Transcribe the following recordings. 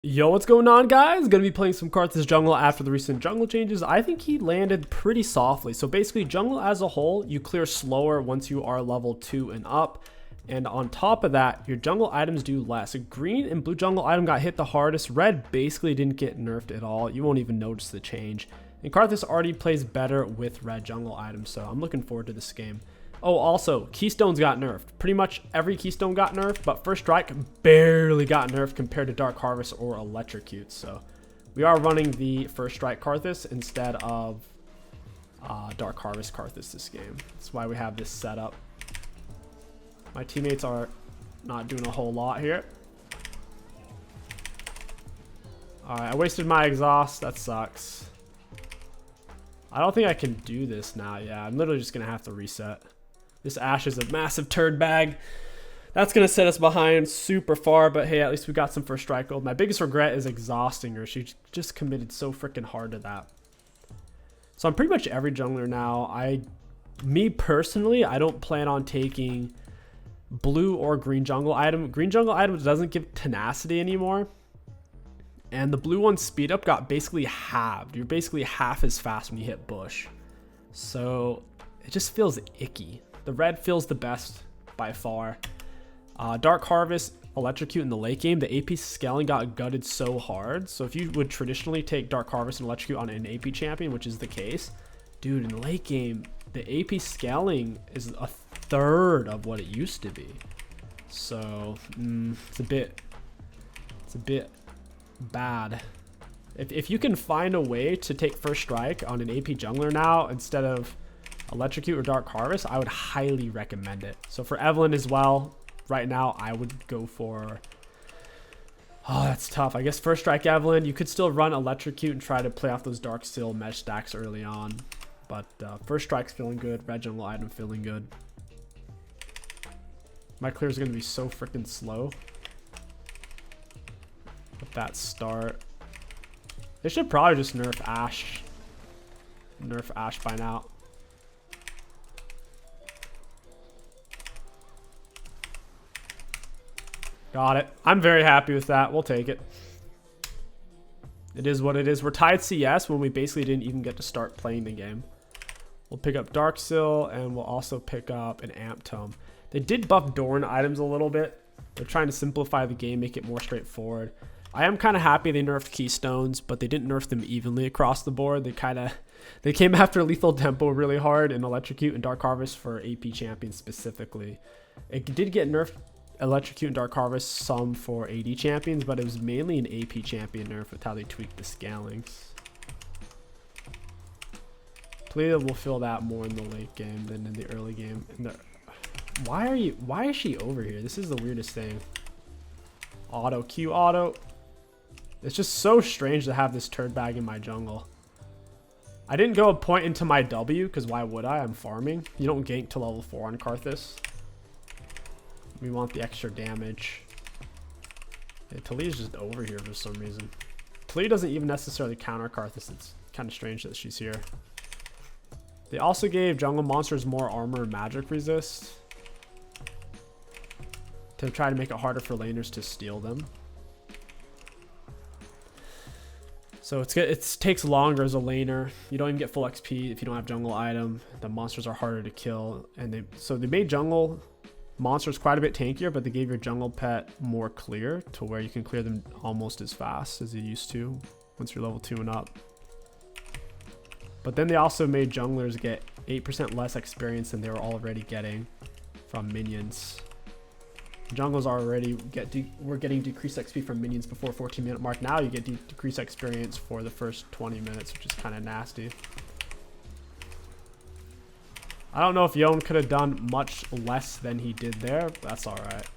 Yo, what's going on, guys? Gonna be playing some Karthus jungle after the recent jungle changes. I think he landed pretty softly. So basically, jungle as a whole, you clear slower once you are level 2 and up. And on top of that, your jungle items do less. A green and blue jungle item got hit the hardest. Red basically didn't get nerfed at all. You won't even notice the change. And Karthus already plays better with red jungle items, so I'm looking forward to this game. Oh, also, keystones got nerfed. Pretty much every keystone got nerfed, but first strike barely got nerfed compared to Dark Harvest or Electrocute. So we are running the first strike Karthus instead of Dark Harvest Karthus this game. That's why we have this set up. My teammates are not doing a whole lot here. Alright, I wasted my exhaust. That sucks. I don't think I can do this now. Yeah, I'm literally just going to have to reset. This Ashe is a massive turd bag. That's going to set us behind super far, but hey, at least we got some first strike gold. My biggest regret is exhausting her. She just committed so freaking hard to that. So I'm pretty much every jungler now. Me personally, I don't plan on taking blue or green jungle item. Green jungle item doesn't give tenacity anymore. And the blue one's speed up got basically halved. You're basically half as fast when you hit bush. So it just feels icky. The red feels the best by far. Dark Harvest, Electrocute in the late game, the AP scaling got gutted so hard. So if you would traditionally take Dark Harvest and Electrocute on an AP champion, which is the case, dude, in the late game, the AP scaling is a third of what it used to be. So it's a bit bad. If you can find a way to take first strike on an AP jungler now instead of Electrocute or Dark Harvest, I would highly recommend it. So for Evelyn as well, right now I would go for, oh, that's tough. I guess first strike Evelyn. You could still run Electrocute and try to play off those Dark Steel mesh stacks early on, but first strike's feeling good. Red jungle item feeling good. My clear is going to be so freaking slow with that start. They should probably just nerf Ashe. Nerf Ashe by now. Got it. I'm very happy with that. We'll take it. It is what it is. We're tied CS when we basically didn't even get to start playing the game. We'll pick up Darksil and we'll also pick up an Amp Tome. They did buff Dorn items a little bit. They're trying to simplify the game, make it more straightforward. I am kind of happy they nerfed Keystones, but they didn't nerf them evenly across the board. They came after Lethal Tempo really hard in Electrocute and Dark Harvest for AP champions specifically. It did get nerfed Electrocute and Dark Harvest some for AD champions, but it was mainly an AP champion nerf with how they tweaked the scalings. Please we'll feel that more in the late game than in the early game. Why is she over here? This is the weirdest thing. Auto, Q auto. It's just so strange to have this turd bag in my jungle. I didn't go a point into my W because why would I? I'm farming. You don't gank to level 4 on Karthus. We want the extra damage. Yeah, Talia's just over here for some reason. Talia doesn't even necessarily counter Karthus. It's kind of strange that she's here. They also gave jungle monsters more armor and magic resist to try to make it harder for laners to steal them. So it takes longer as a laner. You don't even get full XP if you don't have jungle item. The monsters are harder to kill, and so they made jungle monsters quite a bit tankier, but they gave your jungle pet more clear to where you can clear them almost as fast as you used to once you're level 2 and up. But then they also made junglers get 8% less experience than they were already getting from minions. Jungles we're getting decreased XP from minions before 14-minute mark. Now you get decreased experience for the first 20 minutes, which is kind of nasty. I don't know if Yon could have done much less than he did there, but that's alright.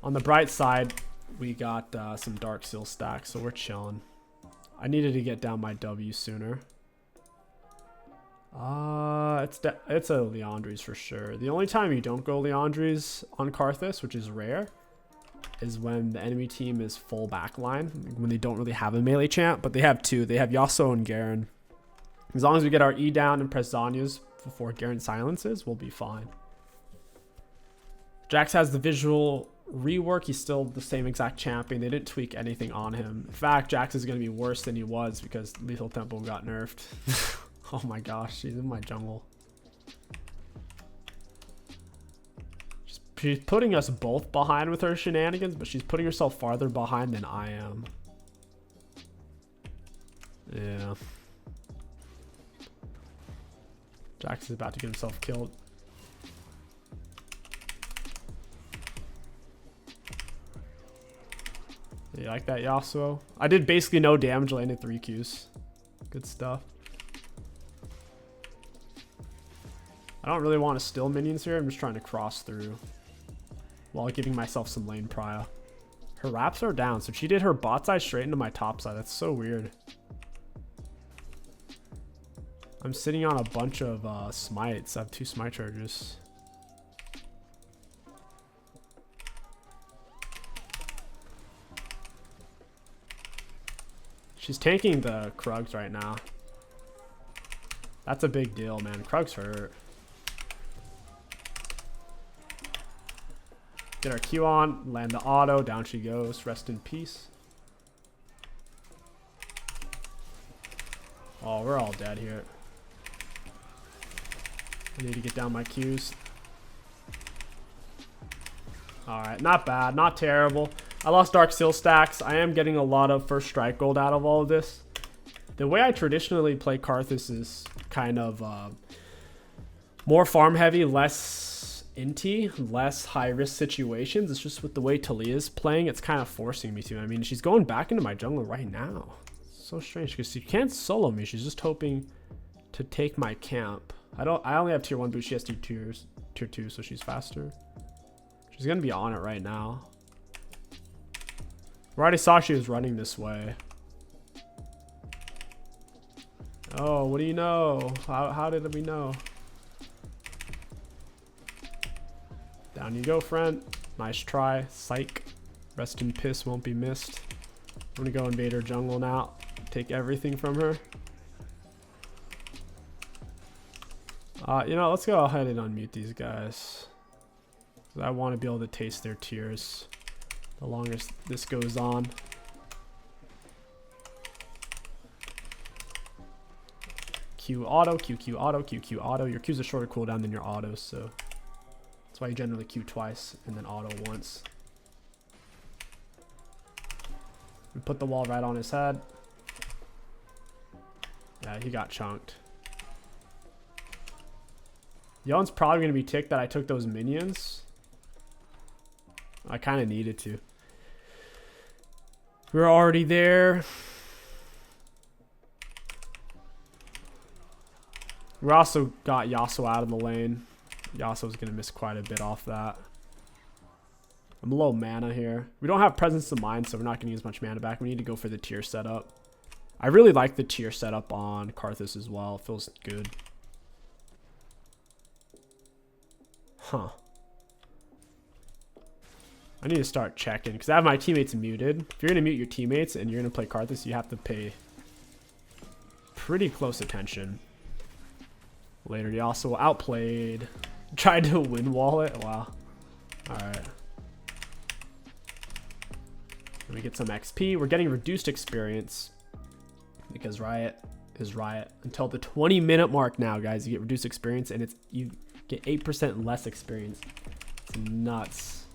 On the bright side, we got some Dark Seal stacks, so we're chilling. I needed to get down my W sooner. It's a Leandries for sure. The only time you don't go Leandries on Karthus, which is rare, is when the enemy team is full backline, when they don't really have a melee champ, but they have two. They have Yasuo and Garen. As long as we get our E down and press Zhonya's before Garen silences, we'll be fine. Jax has the visual rework, he's still the same exact champion. They didn't tweak anything on him. In fact, Jax is going to be worse than he was because Lethal Tempo got nerfed. Oh my gosh, she's in my jungle. She's putting us both behind with her shenanigans, but she's putting herself farther behind than I am. Yeah. Jax is about to get himself killed. You like that, Yasuo? I did basically no damage, landed 3 Qs. Good stuff. I don't really want to steal minions here. I'm just trying to cross through while giving myself some lane prio. Her wraps are down, so she did her bot side straight into my top side. That's so weird. I'm sitting on a bunch of smites. I have 2 smite charges. She's tanking the Krugs right now. That's a big deal, man. Krugs hurt. Get our Q on, land the auto, down she goes. Rest in peace. Oh, we're all dead here. I need to get down my Qs. Alright, not bad, not terrible. I lost Dark Seal stacks. I am getting a lot of first strike gold out of all of this. The way I traditionally play Karthus is kind of more farm heavy, less inty, less high risk situations. It's just with the way Talia's playing, it's kind of forcing me to. I mean, she's going back into my jungle right now. So strange because she can't solo me. She's just hoping to take my camp. I only have tier 1 boots. She has tier 2, so she's faster. She's gonna be on it right now. We already saw she was running this way. Oh, what do you know? How did we know? Down you go, friend. Nice try. Psych. Rest in piss won't be missed. I'm gonna go invade her jungle now. Take everything from her. You know, let's go ahead and unmute these guys. I want to be able to taste their tears the longer this goes on. Q auto, Q auto, Q auto. Your Q's a shorter cooldown than your autos, so that's why you generally Q twice and then auto once. We put the wall right on his head. Yeah, he got chunked. Yon's probably going to be ticked that I took those minions. I kind of needed to. We're already there. We also got Yasuo out of the lane. Yasuo's going to miss quite a bit off that. I'm low mana here. We don't have presence of mind, so we're not going to use much mana back. We need to go for the tier setup. I really like the tier setup on Karthus as well. It feels good. Huh. I need to start checking because I have my teammates muted. If you're going to mute your teammates and you're going to play Karthus, you have to pay pretty close attention. Later, he also outplayed. Tried to win wall it. Wow. Alright. Let me get some XP. We're getting reduced experience because Riot is Riot. Until the 20-minute mark now, guys, you get reduced experience and you get 8% less experience. It's nuts.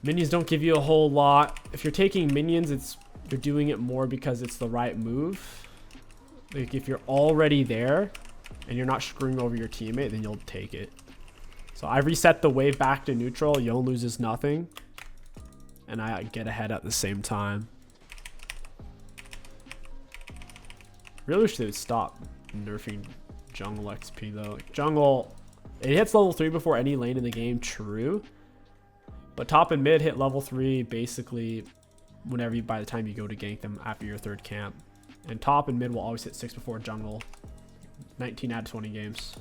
Minions don't give you a whole lot. If you're taking minions, you're doing it more because it's the right move. Like if you're already there and you're not screwing over your teammate, then you'll take it. So I reset the wave back to neutral. Yon loses nothing. And I get ahead at the same time. Really wish they would stop nerfing jungle XP though. Like jungle, it hits level 3 before any lane in the game, true. But top and mid hit level 3 basically whenever by the time you go to gank them after your 3rd camp. And top and mid will always hit 6 before jungle. 19 out of 20 games.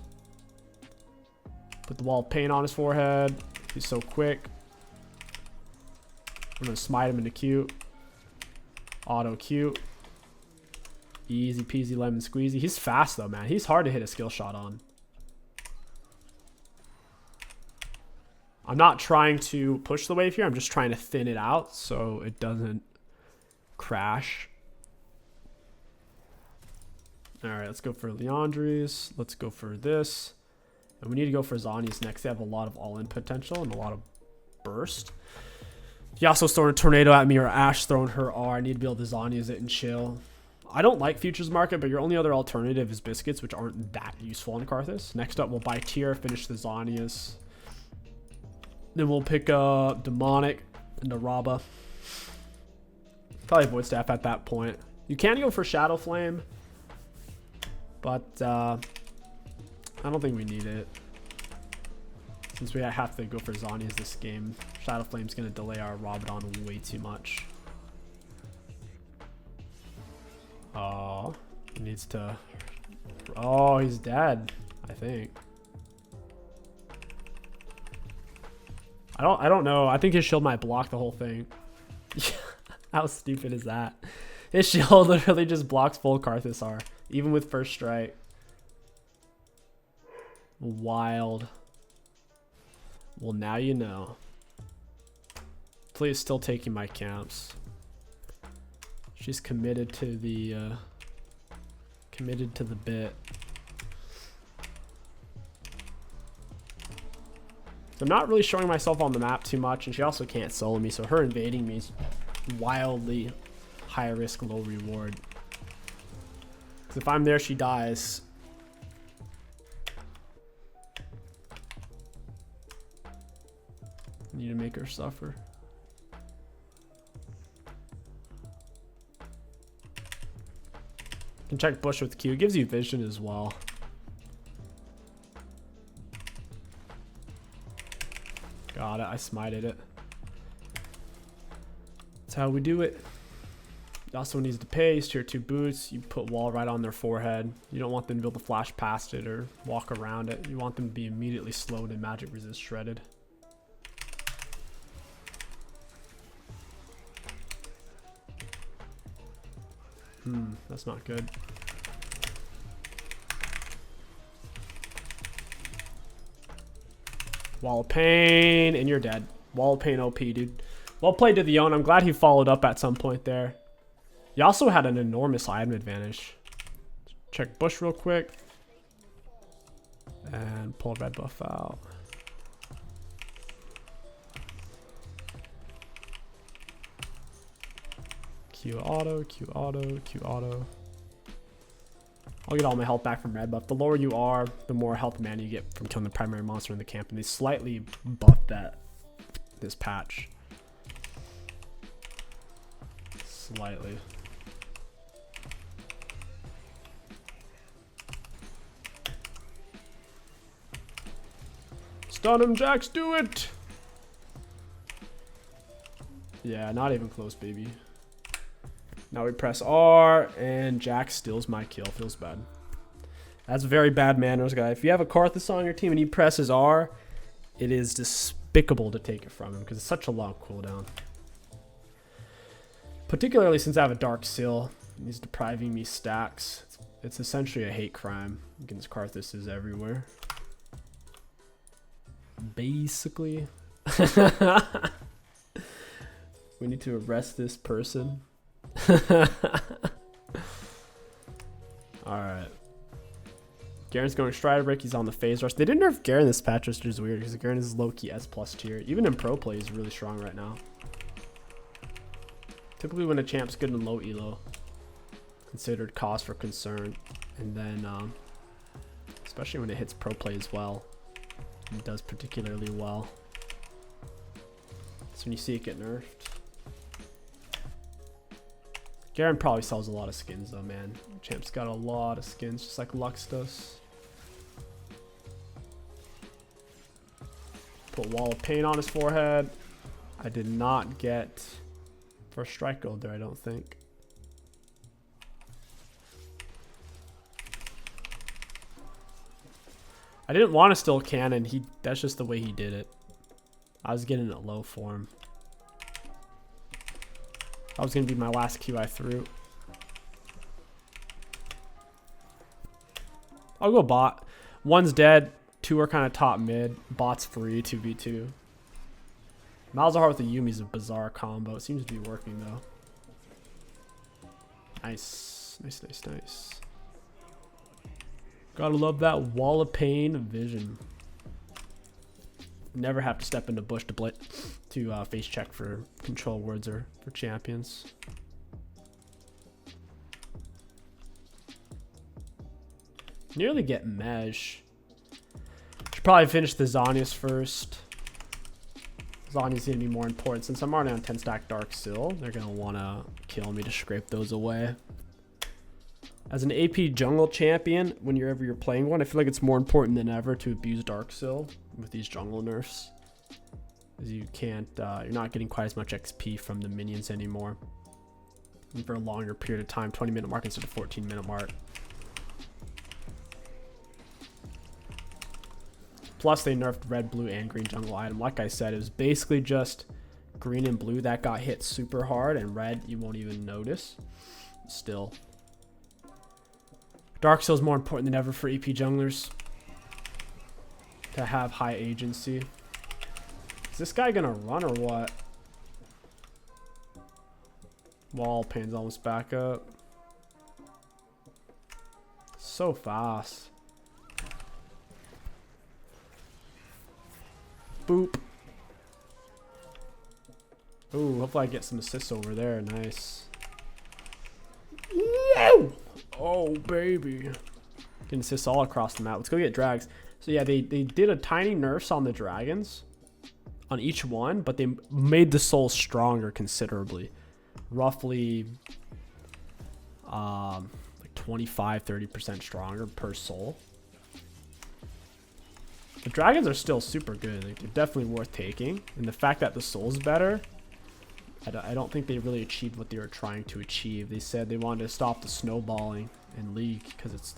Put the wall of pain on his forehead. He's so quick. I'm gonna smite him into Q. Auto Q. Easy peasy lemon squeezy. He's fast though, man. He's hard to hit a skill shot on. I'm not trying to push the wave here. I'm just trying to thin it out so it doesn't crash. All right, let's go for Leandri's. Let's go for this. And we need to go for Zhonya's next. They have a lot of all-in potential and a lot of burst. Yasuo's throwing a tornado at me, or Ashe throwing her R. I need to be able to Zhonya's it and chill. I don't like Futures Market, but your only other alternative is Biscuits, which aren't that useful on Karthus. Next up, we'll buy Tier, finish the Zhonya's. Then we'll pick Demonic and Naraba. Probably Void Staff at that point. You can go for Shadow Flame, but I don't think we need it. Since we have to go for Zhonya's this game, Shadow Flame's going to delay our Rabadon way too much. Oh, he needs to... Oh, he's dead, I think. I don't know. I think his shield might block the whole thing. How stupid is that? His shield literally just blocks full Karthus R, even with first strike. Wild. Well, now you know. Please still taking my camps. She's committed to the bit. So I'm not really showing myself on the map too much, and she also can't solo me, so her invading me is wildly high risk, low reward. Because if I'm there, she dies. Need to make her suffer. Can check bush with Q. Gives you vision as well. Got it. I smited it. That's how we do it. Also needs to pace. Tier 2 boots. You put wall right on their forehead. You don't want them to be able to flash past it or walk around it. You want them to be immediately slowed and magic resist shredded. That's not good. Wall of Pain, and you're dead. Wall of Pain OP, dude. Well played to the Yon. I'm glad he followed up at some point there. He also had an enormous item advantage. Check bush real quick. And pull red buff out. Q auto, Q auto, Q auto. I'll get all my health back from red buff. The lower you are, the more health mana you get from killing the primary monster in the camp. And they slightly buffed that this patch. Slightly. Stun him, Jax, do it! Yeah, not even close, baby. Now we press R, and Jax steals my kill. Feels bad. That's very bad manners, guy. If you have a Karthus on your team and he presses R, it is despicable to take it from him because it's such a long cooldown. Particularly since I have a Dark Seal. He's depriving me stacks. It's essentially a hate crime against Karthuses everywhere. Basically. We need to arrest this person. Alright. Garen's going Strider Break. He's on the phase rush. They didn't nerf Garen this patch, which is weird because Garen is low-key S+ tier. Even in pro play, he's really strong right now. Typically when a champ's good in low elo, considered cause for concern. And then, especially when it hits pro play as well, it does particularly well. So when you see it get nerfed. Garen probably sells a lot of skins though, man. Champ's got a lot of skins, just like Lux does. Put Wall of Pain on his forehead. I did not get first strike gold there, I don't think. I didn't want to steal cannon. That's just the way he did it. I was getting it low for him. That was going to be my last Q I threw. I'll go bot. One's dead. Two are kind of top mid. Bot's free, 2v2. Malzahar with the Yumi's a bizarre combo. It seems to be working though. Nice. Nice, nice, nice. Gotta love that wall of pain vision. Never have to step into bush to face check for control words or for champions. Nearly get Mesh. Should probably finish the Zhonya's first. Zhonya's gonna be more important since I'm already on 10 stack Dark Sill. They're gonna wanna kill me to scrape those away. As an AP jungle champion, whenever you're playing one, I feel like it's more important than ever to abuse Dark Sill with these jungle nerfs. As you can't, you're not getting quite as much XP from the minions anymore. And for a longer period of time, 20-minute mark instead of 14-minute mark. Plus, they nerfed red, blue, and green jungle item. Like I said, it was basically just green and blue that got hit super hard, and red you won't even notice. Still. Dark Sill is more important than ever for EP junglers to have high agency. Is this guy gonna run or what? Wall pain's almost back up. So fast. Boop. Ooh, hopefully I get some assists over there. Nice. No! Oh, baby. Getting assists all across the map. Let's go get drags. So yeah, they did a tiny nerfs on the dragons. On each one, but they made the soul stronger considerably. Roughly like 25-30% stronger per soul. The dragons are still super good. Like, they're definitely worth taking. And the fact that the soul's better, I don't think they really achieved what they were trying to achieve. They said they wanted to stop the snowballing in League because it's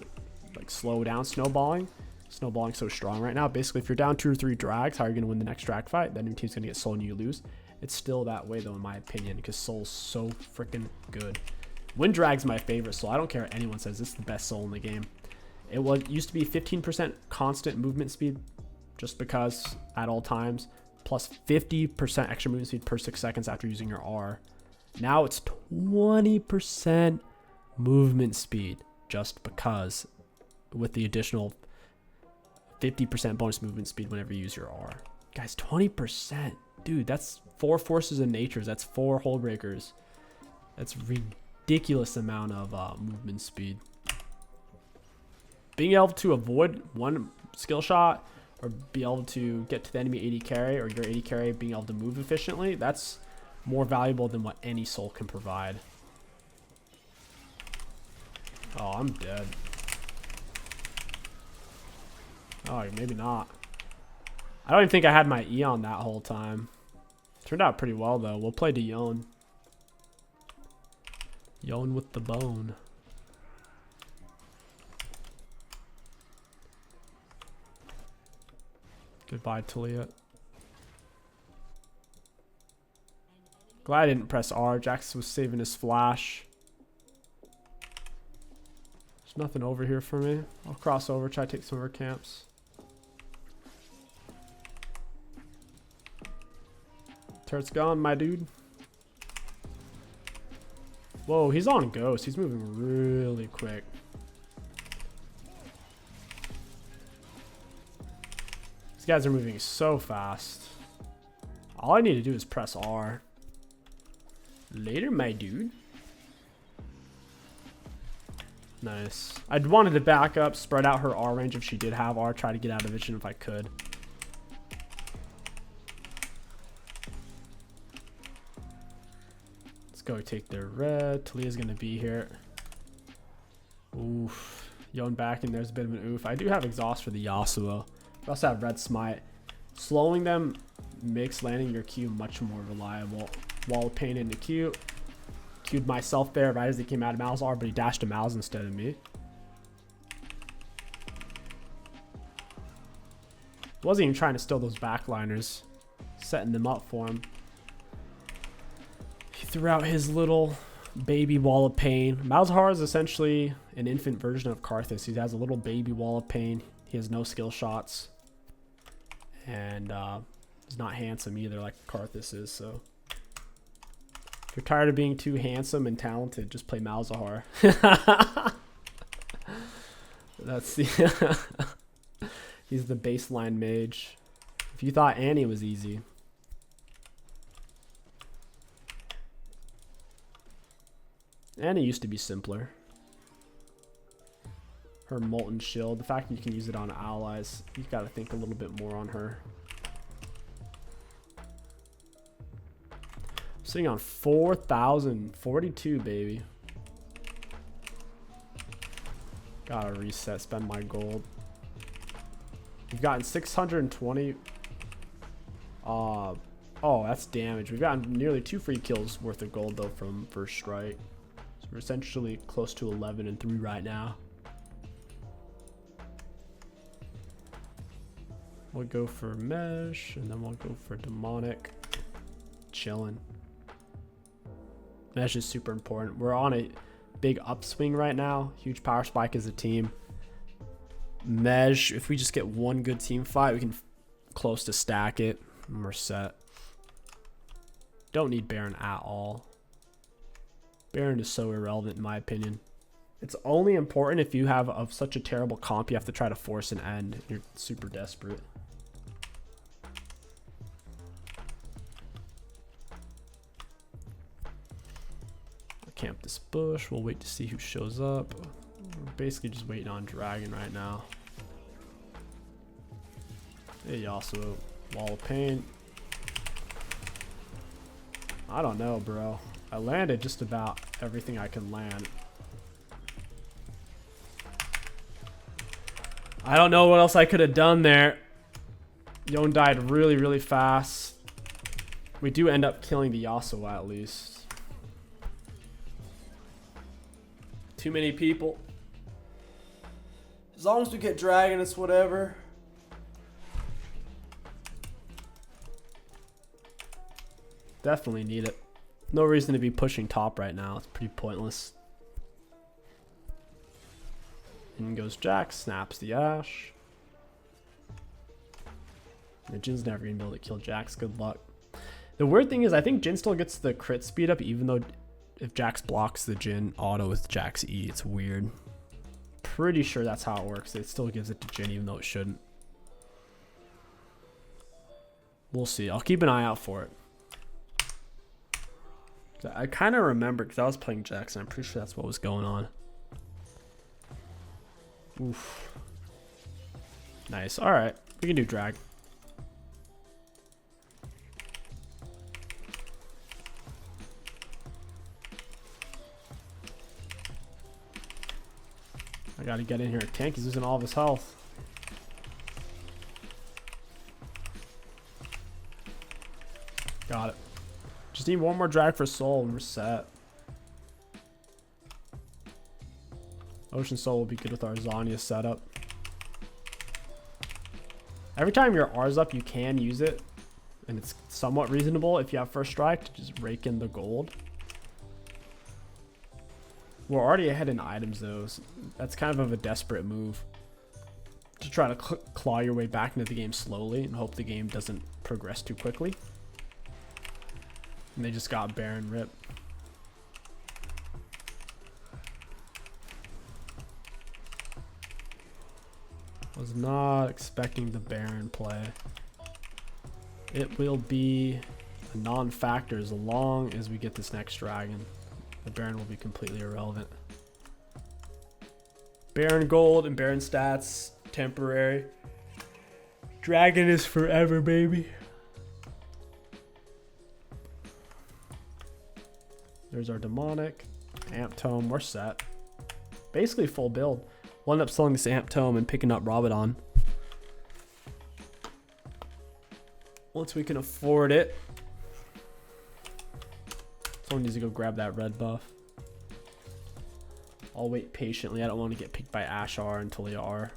like slow down snowballing. Snowballing's so strong right now. Basically, if you're down 2 or 3 drags, how are you going to win the next drag fight? That new team's going to get soul and you lose. It's still that way though, in my opinion, because soul's so freaking good. Wind drag's my favorite soul. I don't care what anyone says. This is the best soul in the game. It used to be 15% constant movement speed, just because at all times, plus 50% extra movement speed per 6 seconds after using your R. Now it's 20% movement speed, just because, with the additional 50% bonus movement speed whenever you use your R. Guys, 20%. Dude, that's 4 forces of nature. That's 4 hold breakers. That's ridiculous amount of movement speed. Being able to avoid one skill shot or be able to get to the enemy AD carry or your AD carry being able to move efficiently, that's more valuable than what any soul can provide. Oh, I'm dead. Oh, maybe not. I don't even think I had my Eon that whole time. Turned out pretty well though. We'll play to Yon. Yon with the bone. Goodbye, Talia. Glad I didn't press R. Jax was saving his flash. There's nothing over here for me. I'll cross over, try to take some of our camps. Turret's gone, my dude. Whoa, he's on Ghost. He's moving really quick. These guys are moving so fast. All I need to do is press R. Later, my dude. Nice. I'd wanted to back up, spread out her R range if she did have R, try to get out of vision if I could. Let's go take their red. Talia's gonna be here. Oof. Yon back in there's a bit of an oof. I do have exhaust for the Yasuo. I also have red smite. Slowing them makes landing your Q much more reliable. Wall of pain into Q. Q'd myself there right as he came out of Malzahar, but he dashed to Malz instead of me. Wasn't even trying to steal those backliners. Setting them up for him. He threw out his little baby wall of pain. Malzahar is essentially an infant version of Karthus. He has a little baby wall of pain. He has no skill shots. And He's not handsome either, like Karthus is, so. If you're tired of being too handsome and talented, just play Malzahar. That's the he's the baseline mage. If you thought Annie was easy. Annie used to be simpler. Her Molten Shield, the fact that you can use it on allies, you gotta think a little bit more on her. Sitting on 4,042, baby. Gotta reset, spend my gold. We've gotten 620. Oh, that's damage. We've gotten nearly 2 free kills worth of gold though from first strike. So we're essentially close to 11 and 3 right now. We'll go for mesh and then we'll go for demonic. Chilling. Mesh is super important. We're on a big upswing right now. Huge power spike as a team. Mesh, if we just get one good team fight, we can close to stack it and we're set. Don't need Baron at all. Baron is so irrelevant in my opinion. It's only important if you have such a terrible comp you have to try to force an end. You're super desperate. Camp this bush. We'll wait to see who shows up. We're basically just waiting on dragon right now. Hey, also wall of pain. I don't know, bro. I landed just about everything I can land. I don't know what else I could have done there. Yon died really, really fast. We do end up killing the Yasuo at least. Too many people. As long as we get dragon, it's whatever. Definitely need it. No reason to be pushing top right now. It's pretty pointless. In goes Jax, snaps the Ash. The Jin's never gonna be able to kill Jax. Good luck. The weird thing is, I think Jin still gets the crit speed up, even though if Jax blocks the Jin auto with Jax E. It's weird. Pretty sure that's how it works. It still gives it to Jin, even though it shouldn't. We'll see. I'll keep an eye out for it. I kind of remember because I was playing Jax, and I'm pretty sure that's what was going on. Oof. Nice. All right. We can do drag. I gotta get in here and tank. He's losing all of his health. Got it. Just need one more drag for soul and we're set. Ocean Soul will be good with our Zanya setup. Every time your R's up, you can use it. And it's somewhat reasonable if you have first strike to just rake in the gold. We're already ahead in items though. So that's kind of a desperate move. To try to claw your way back into the game slowly and hope the game doesn't progress too quickly. And they just got Baron rip. Was not expecting the Baron play. It will be a non-factor as long as we get this next dragon. The Baron will be completely irrelevant. Baron gold and Baron stats, temporary. Dragon is forever, baby. There's our demonic. Amp Tome, we're set. Basically full build. We'll end up selling this Amp Tome and picking up Rabadon. Once we can afford it. Someone needs to go grab that red buff. I'll wait patiently. I don't want to get picked by Ashar until they are.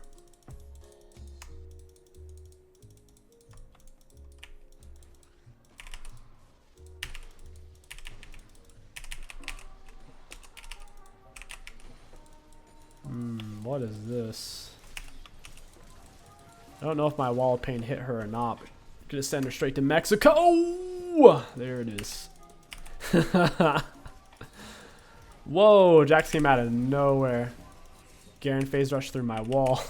What is this? I don't know if my wall of pain hit her or not, but Gonna send her straight to Mexico. Oh, there it is. Whoa, Jax came out of nowhere. Garen phase rushed through my wall.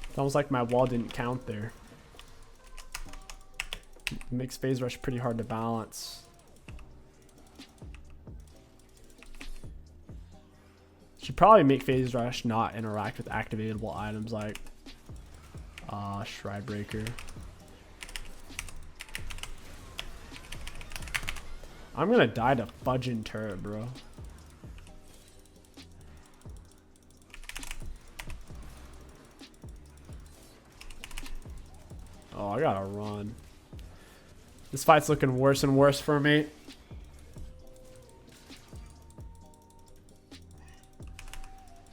It's almost like my wall didn't count there. It makes phase rush pretty hard to balance. Should probably make phase rush not interact with activatable items like Shrine Breaker. I'm gonna die to fudging turret, bro. Oh, I gotta run. This fight's looking worse and worse for me.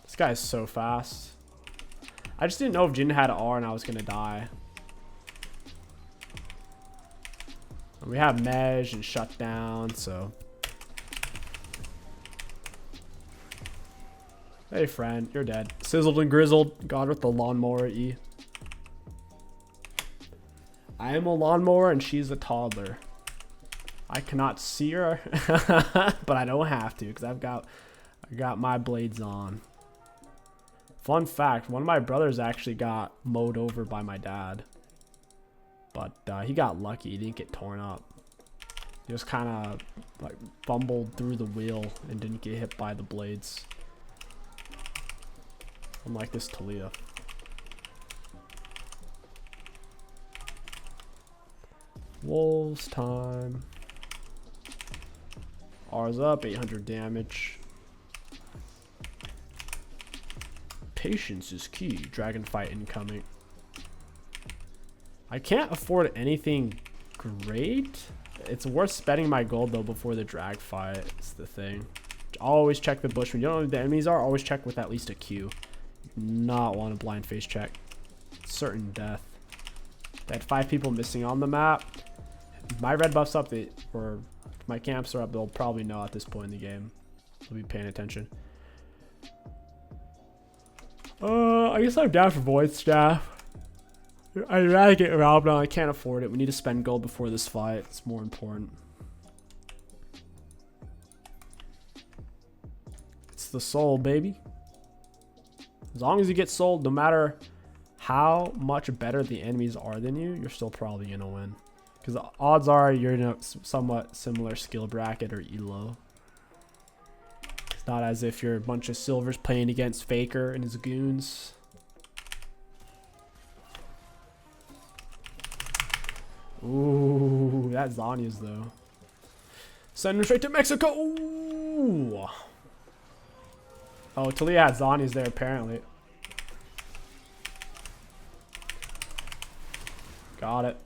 This guy's so fast. I just didn't know if Jin had R and I was gonna die. We have Mej and Shutdown, so. Hey friend, you're dead. Sizzled and grizzled. God with the lawnmower E. I am a lawnmower and she's a toddler. I cannot see her, but I don't have to because I got my blades on. Fun fact, one of my brothers actually got mowed over by my dad. But he got lucky, he didn't get torn up. He just kind of like fumbled through the wheel and didn't get hit by the blades. Unlike this Talia. Wolves time. R's up, 800 damage. Patience is key. Dragon fight incoming. I can't afford anything great. It's worth spending my gold though before the drag fight. It's the thing. Always check the bush. When you don't know who the enemies are, always check with at least a Q. You do not want a blind face check. Certain death. They had 5 people missing on the map. My red buff's up, or my camps are up, they'll probably know at this point in the game. They'll be paying attention. I guess I'm down for Void Staff. I'd rather get around, but I can't afford it. We need to spend gold before this fight. It's more important. It's the soul, baby. As long as you get sold, no matter how much better the enemies are than you, you're still probably going to win. Because the odds are you're in a somewhat similar skill bracket or elo. It's not as if you're a bunch of silvers playing against Faker and his goons. Ooh, that Zanya's though. Send him straight to Mexico. Ooh. Oh, Talia had Zanya's there apparently. Got it.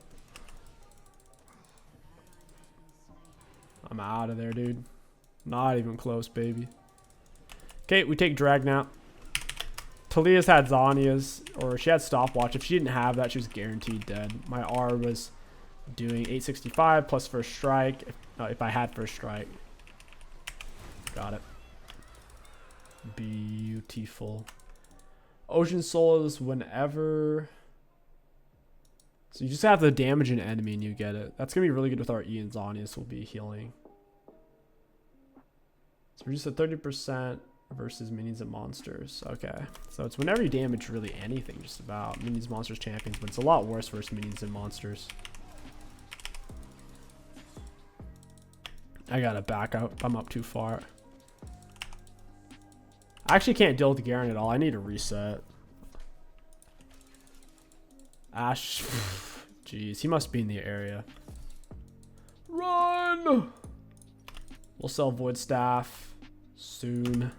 I'm out of there, dude. Not even close, baby. Okay, we take drag now. Talia's had Zanya's, or she had stopwatch. If she didn't have that, she was guaranteed dead. My R was doing 865 plus first strike. If I had first strike. Got it. Beautiful. Ocean Soul is whenever. So you just have to damage an enemy and you get it. That's going to be really good with our E and Zanya's will be healing. So we're just at 30% versus minions and monsters. Okay. So it's whenever you damage really anything just about. Minions, monsters, champions. But it's a lot worse versus minions and monsters. I got to back up. I'm up too far. I actually can't deal with Garen at all. I need a reset. Ash. Jeez, he must be in the area. Run! We'll sell Void Staff soon.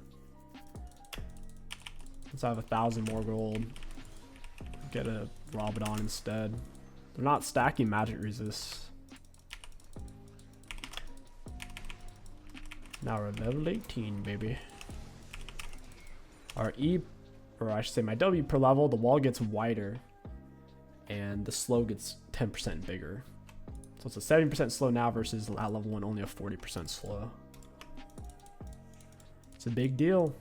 Let's have 1,000 more gold. Get a Rabadon instead. They're not stacking magic resists. Now we're level 18, baby. Our E, or I should say my W per level, the wall gets wider. And the slow gets 10% bigger. So it's a 70% slow now versus at level 1 only a 40% slow. It's a big deal.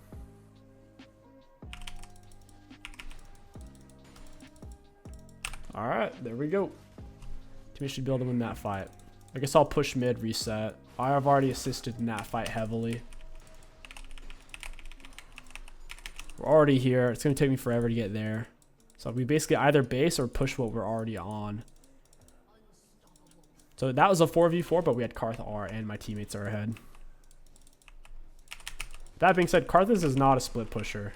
All right, there we go. Team should be able to win that fight. I guess I'll push mid, reset. I've already assisted in that fight heavily. We're already here. It's going to take me forever to get there. So we basically either base or push what we're already on. So that was a 4v4, but we had Karthus and my teammates are ahead. That being said, Karthus is not a split pusher.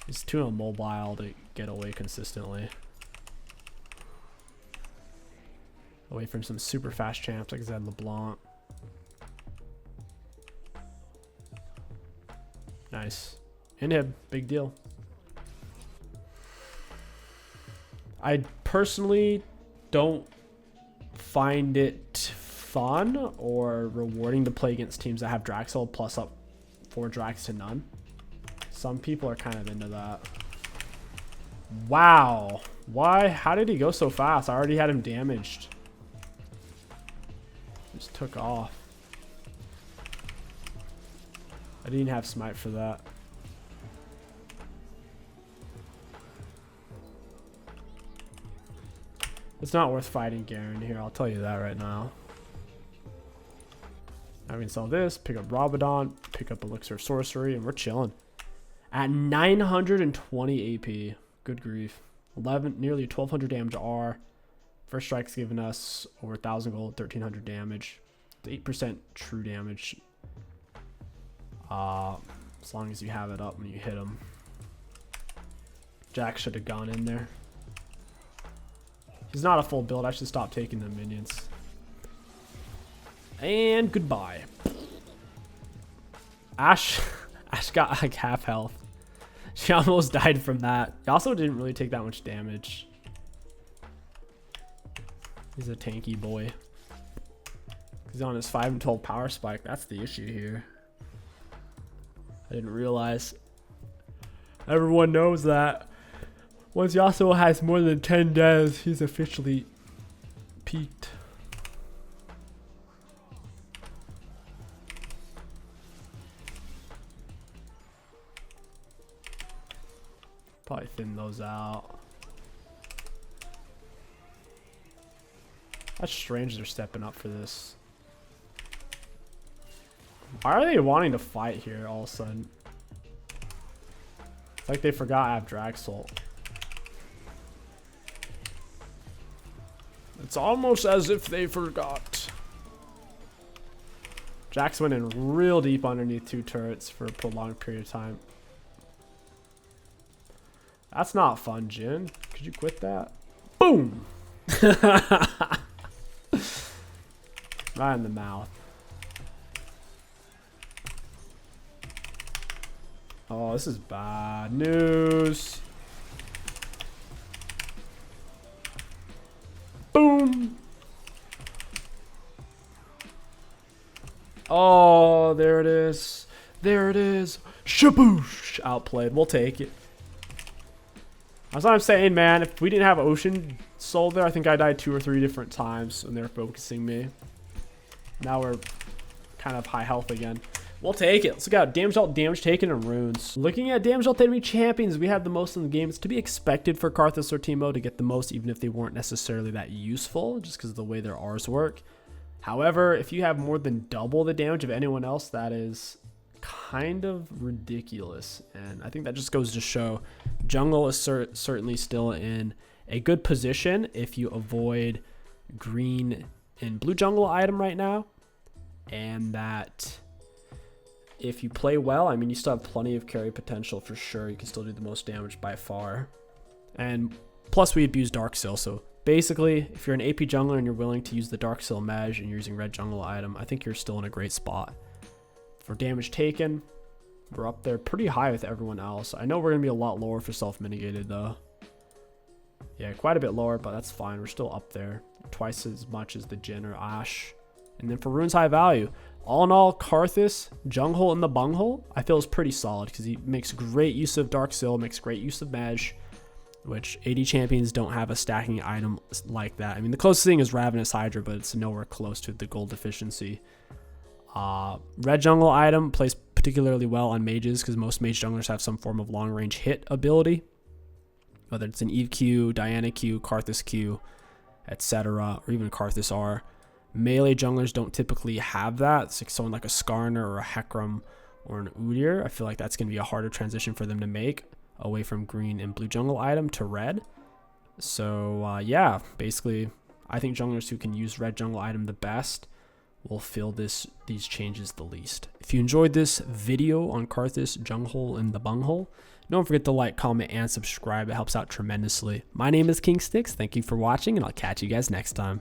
He's too immobile to get away consistently. Away from some super fast champs like Zed LeBlanc. Nice. Inhib, big deal. I personally don't find it fun or rewarding to play against teams that have Draxel plus up 4 Drax to none. Some people are kind of into that. Wow. Why? How did he go so fast? I already had him damaged. Just took off. I didn't have smite for that. It's not worth fighting Garen here, I'll tell you that right now. I can sell this, pick up Rabadon, pick up Elixir of Sorcery, and we're chilling. At 920 AP. Good grief. Nearly 1200 damage R. First strike's giving us over 1000 gold, 1300 damage. 8% true damage. As long as you have it up when you hit him. Jack should have gone in there. He's not a full build. I should stop taking the minions. And goodbye. Ashe got like half health. She almost died from that. He also didn't really take that much damage. He's a tanky boy. He's on his 5 and 12 power spike. That's the issue here. I didn't realize. Everyone knows that. Once Yasuo has more than 10 deaths, he's officially peaked. Probably thin those out. That's strange they're stepping up for this. Why are they wanting to fight here all of a sudden? It's like they forgot I have Draxel. It's almost as if they forgot. Jax went in real deep underneath 2 turrets for a prolonged period of time. That's not fun, Jin. Could you quit that? Boom! Right in the mouth. Oh, this is bad news. Boom! Oh, there it is. There it is. Shaboosh! Outplayed. We'll take it. That's what I'm saying, man. If we didn't have Ocean Soul there, I think I died 2 or 3 different times when they're focusing me. Now we're kind of high health again. We'll take it. Let's look out. Damage dealt, damage taken, and runes. Looking at damage dealt enemy champions, we have the most in the game. It's to be expected for Karthus or Teemo to get the most, even if they weren't necessarily that useful, just because of the way their R's work. However, if you have more than double the damage of anyone else, that is kind of ridiculous. And I think that just goes to show jungle is certainly still in a good position if you avoid green and blue jungle item right now. And that if you play well, I mean, you still have plenty of carry potential for sure. You can still do the most damage by far. And plus we abuse Dark Seal. So basically, if you're an AP jungler and you're willing to use the Dark Seal Mage and you're using red jungle item, I think you're still in a great spot. For damage taken, we're up there pretty high with everyone else. I know we're going to be a lot lower for self-mitigated though. Yeah, quite a bit lower, but that's fine. We're still up there. Twice as much as the Jhin or Ashe. And then for runes high value, all in all, Karthus, Junghole, and the Bunghole, I feel is pretty solid because he makes great use of Dark Seal, makes great use of Mage, which AD champions don't have a stacking item like that. I mean, the closest thing is Ravenous Hydra, but it's nowhere close to the gold deficiency. Red jungle item plays particularly well on mages because most mage junglers have some form of long range hit ability. whether it's an Eve Q, Diana Q, Karthus Q, etc., or even Karthus R. Melee junglers don't typically have that. So someone like a Skarner or a Hecarim or an Udyr, I feel like that's going to be a harder transition for them to make away from green and blue jungle item to red. So yeah, basically, I think junglers who can use red jungle item the best will feel these changes the least. If you enjoyed this video on Karthus, Junghole, and the Bunghole, don't forget to like, comment, and subscribe. It helps out tremendously. My name is King Sticks. Thank you for watching, and I'll catch you guys next time.